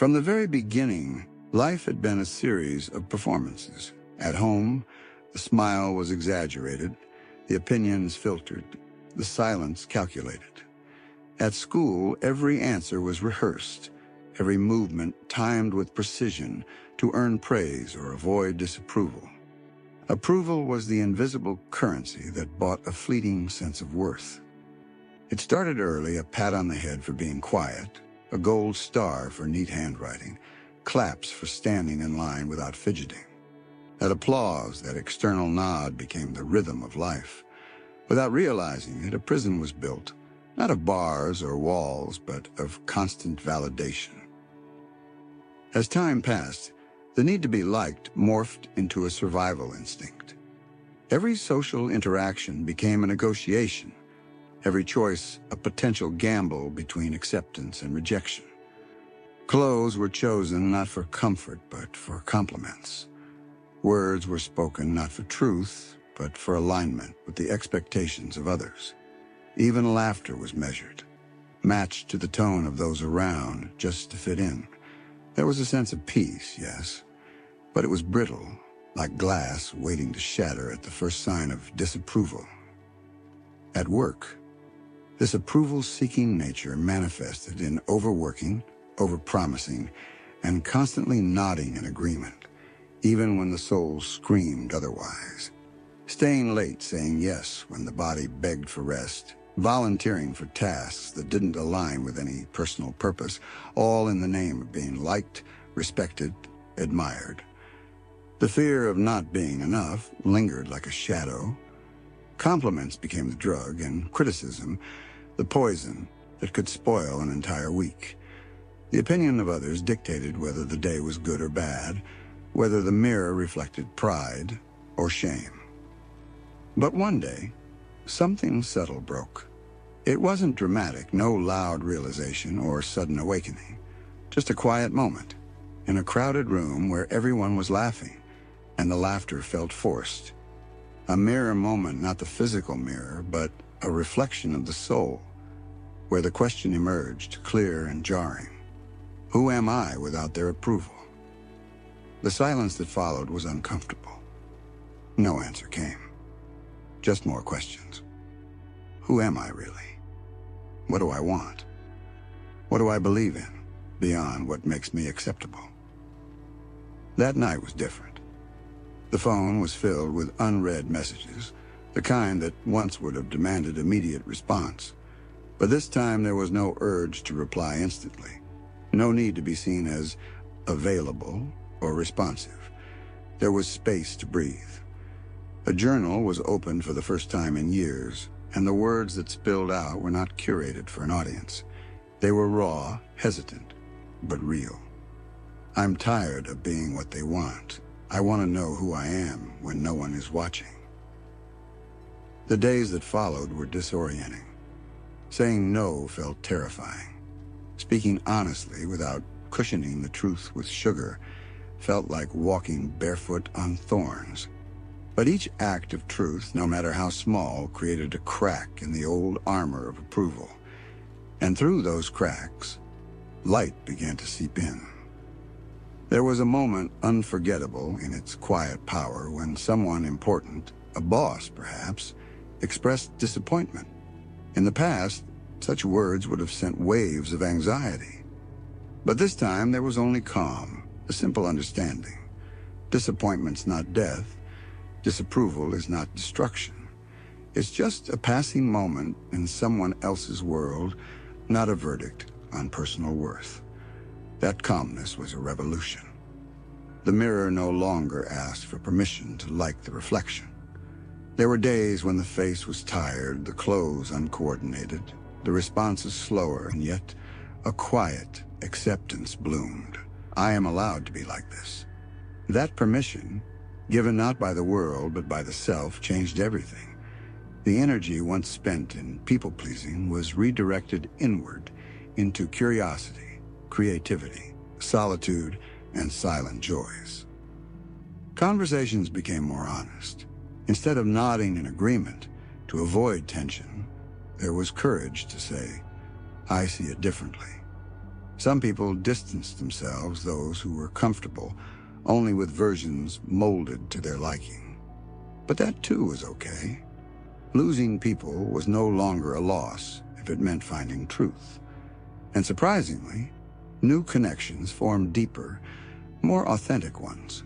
From the very beginning, life had been a series of performances. At home, the smile was exaggerated, the opinions filtered, the silence calculated. At school, every answer was rehearsed, every movement timed with precision to earn praise or avoid disapproval. Approval was the invisible currency that bought a fleeting sense of worth. It started early, a pat on the head for being quiet, a gold star for neat handwriting, claps for standing in line without fidgeting. That applause, that external nod became the rhythm of life. Without realizing it, a prison was built, not of bars or walls, but of constant validation. As time passed, the need to be liked morphed into a survival instinct. Every social interaction became a negotiation, every choice a potential gamble between acceptance and rejection. Clothes were chosen not for comfort, but for compliments. Words were spoken not for truth, but for alignment with the expectations of others. Even laughter was measured, matched to the tone of those around, just to fit in. There was a sense of peace, yes, but it was brittle, like glass waiting to shatter at the first sign of disapproval. At work, this approval-seeking nature manifested in overworking, overpromising, and constantly nodding in agreement, even when the soul screamed otherwise. Staying late, saying yes when the body begged for rest, volunteering for tasks that didn't align with any personal purpose, all in the name of being liked, respected, admired. The fear of not being enough lingered like a shadow. Compliments became the drug, and criticism the poison that could spoil an entire week. The opinion of others dictated whether the day was good or bad, whether the mirror reflected pride or shame. But one day, something subtle broke. It wasn't dramatic, no loud realization or sudden awakening, just a quiet moment in a crowded room where everyone was laughing, and the laughter felt forced. A mirror moment, not the physical mirror, but a reflection of the soul, where the question emerged, clear and jarring. Who am I without their approval? The silence that followed was uncomfortable. No answer came. Just more questions. Who am I really? What do I want? What do I believe in, beyond what makes me acceptable? That night was different. The phone was filled with unread messages, the kind that once would have demanded immediate response. But this time there was no urge to reply instantly, no need to be seen as available or responsive. There was space to breathe. A journal was opened for the first time in years, and the words that spilled out were not curated for an audience. They were raw, hesitant, but real. I'm tired of being what they want. I want to know who I am when no one is watching. The days that followed were disorienting. Saying no felt terrifying. Speaking honestly without cushioning the truth with sugar felt like walking barefoot on thorns. But each act of truth, no matter how small, created a crack in the old armor of approval. And through those cracks, light began to seep in. There was a moment unforgettable in its quiet power when someone important, a boss perhaps, expressed disappointment. In the past, such words would have sent waves of anxiety. But this time there was only calm, a simple understanding. Disappointment's not death. Disapproval is not destruction. It's just a passing moment in someone else's world, not a verdict on personal worth. That calmness was a revolution. The mirror no longer asked for permission to like the reflection. There were days when the face was tired, the clothes uncoordinated, the responses slower, and yet a quiet acceptance bloomed. I am allowed to be like this. That permission, given not by the world but by the self, changed everything. The energy once spent in people-pleasing was redirected inward into curiosity, creativity, solitude, and silent joys. Conversations became more honest. Instead of nodding in agreement to avoid tension, there was courage to say, I see it differently. Some people distanced themselves, those who were comfortable, only with versions molded to their liking. But that too was okay. Losing people was no longer a loss if it meant finding truth. And surprisingly, new connections formed deeper, more authentic ones.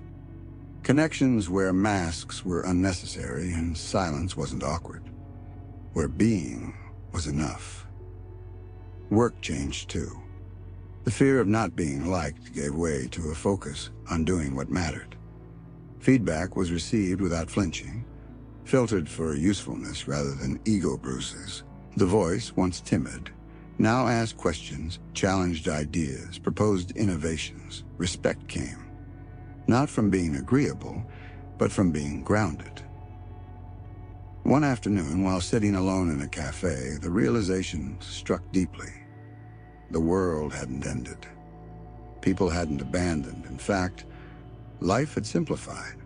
Connections where masks were unnecessary and silence wasn't awkward. Where being was enough. Work changed too. The fear of not being liked gave way to a focus on doing what mattered. Feedback was received without flinching, filtered for usefulness rather than ego bruises. The voice, once timid, now asked questions, challenged ideas, proposed innovations. Respect came, not from being agreeable, but from being grounded. One afternoon, while sitting alone in a cafe, the realization struck deeply. The world hadn't ended. People hadn't abandoned. In fact, life had simplified.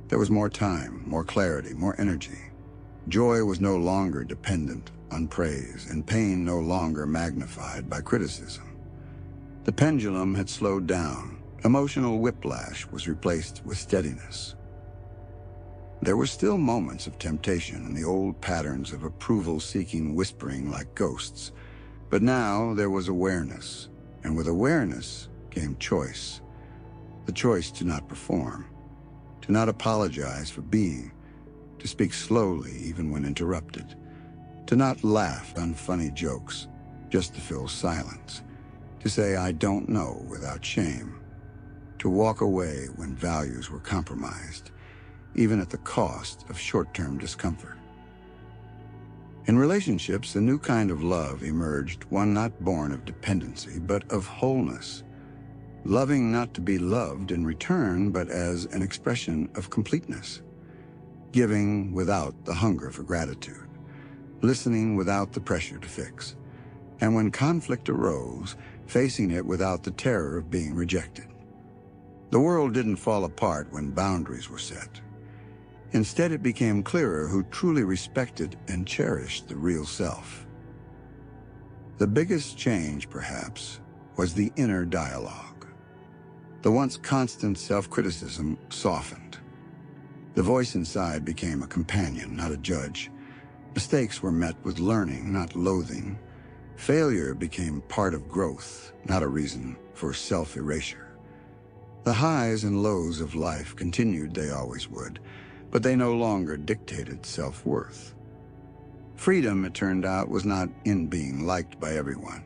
There was more time, more clarity, more energy. Joy was no longer dependent on praise, and pain no longer magnified by criticism. The pendulum had slowed down. Emotional whiplash was replaced with steadiness. There were still moments of temptation and the old patterns of approval-seeking whispering like ghosts. But now there was awareness, and with awareness came choice. The choice to not perform, to not apologize for being, to speak slowly even when interrupted, to not laugh at unfunny jokes just to fill silence, to say I don't know without shame, to walk away when values were compromised, even at the cost of short-term discomfort. In relationships, a new kind of love emerged, one not born of dependency, but of wholeness. Loving not to be loved in return, but as an expression of completeness. Giving without the hunger for gratitude. Listening without the pressure to fix. And when conflict arose, facing it without the terror of being rejected. The world didn't fall apart when boundaries were set. Instead, it became clearer who truly respected and cherished the real self. The biggest change, perhaps, was the inner dialogue. The once constant self-criticism softened. The voice inside became a companion, not a judge. Mistakes were met with learning, not loathing. Failure became part of growth, not a reason for self-erasure. The highs and lows of life continued, they always would, but they no longer dictated self-worth. Freedom, it turned out, was not in being liked by everyone.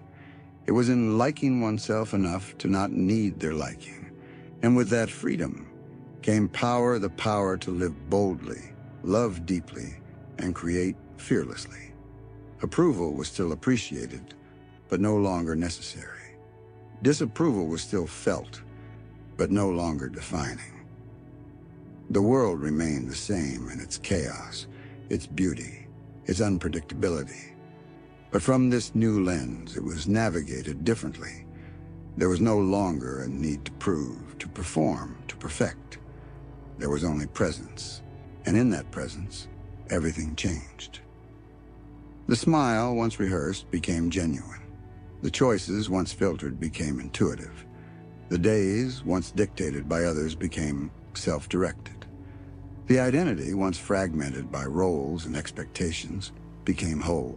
It was in liking oneself enough to not need their liking. And with that freedom came power, the power to live boldly, love deeply, and create fearlessly. Approval was still appreciated, but no longer necessary. Disapproval was still felt, but no longer defining. The world remained the same in its chaos, its beauty, its unpredictability. But from this new lens, it was navigated differently. There was no longer a need to prove, to perform, to perfect. There was only presence, and in that presence, everything changed. The smile, once rehearsed, became genuine. The choices, once filtered, became intuitive. The days, once dictated by others, became self-directed. The identity, once fragmented by roles and expectations, became whole.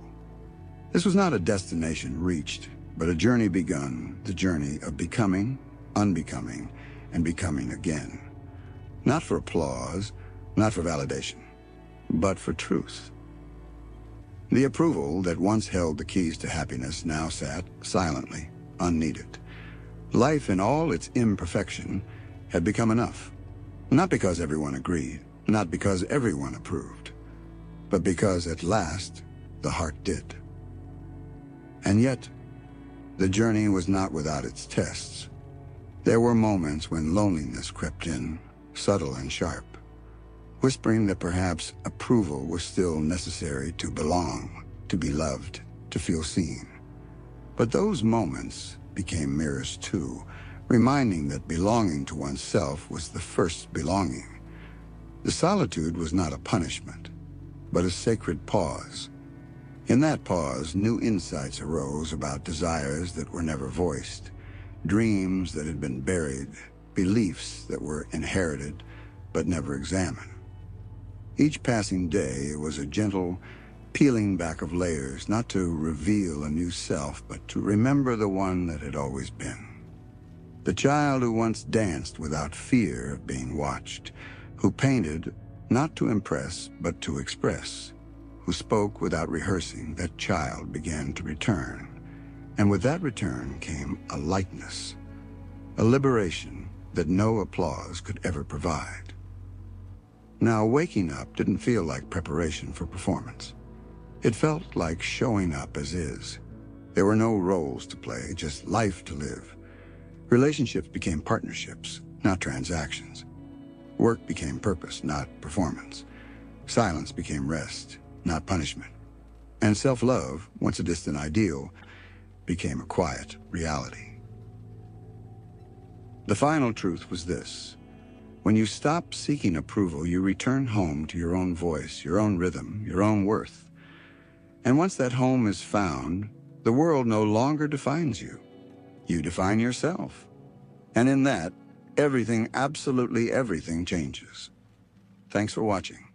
This was not a destination reached, but a journey begun, the journey of becoming, unbecoming, and becoming again. Not for applause, not for validation, but for truth. The approval that once held the keys to happiness now sat silently, unneeded. Life in all its imperfection had become enough. Not because everyone agreed, not because everyone approved, but because at last the heart did. And yet, the journey was not without its tests. There were moments when loneliness crept in, subtle and sharp, whispering that perhaps approval was still necessary to belong, to be loved, to feel seen. But those moments became mirrors too, reminding that belonging to oneself was the first belonging. The solitude was not a punishment, but a sacred pause. In that pause, new insights arose about desires that were never voiced, dreams that had been buried, beliefs that were inherited but never examined. Each passing day was a gentle peeling back of layers, not to reveal a new self, but to remember the one that had always been. The child who once danced without fear of being watched, who painted not to impress but to express, who spoke without rehearsing, that child began to return. And with that return came a lightness, a liberation that no applause could ever provide. Now, waking up didn't feel like preparation for performance. It felt like showing up as is. There were no roles to play, just life to live. Relationships became partnerships, not transactions. Work became purpose, not performance. Silence became rest, not punishment. And self-love, once a distant ideal, became a quiet reality. The final truth was this: when you stop seeking approval, you return home to your own voice, your own rhythm, your own worth. And once that home is found, the world no longer defines you. You define yourself. And in that, everything, absolutely everything, changes. Thanks for watching.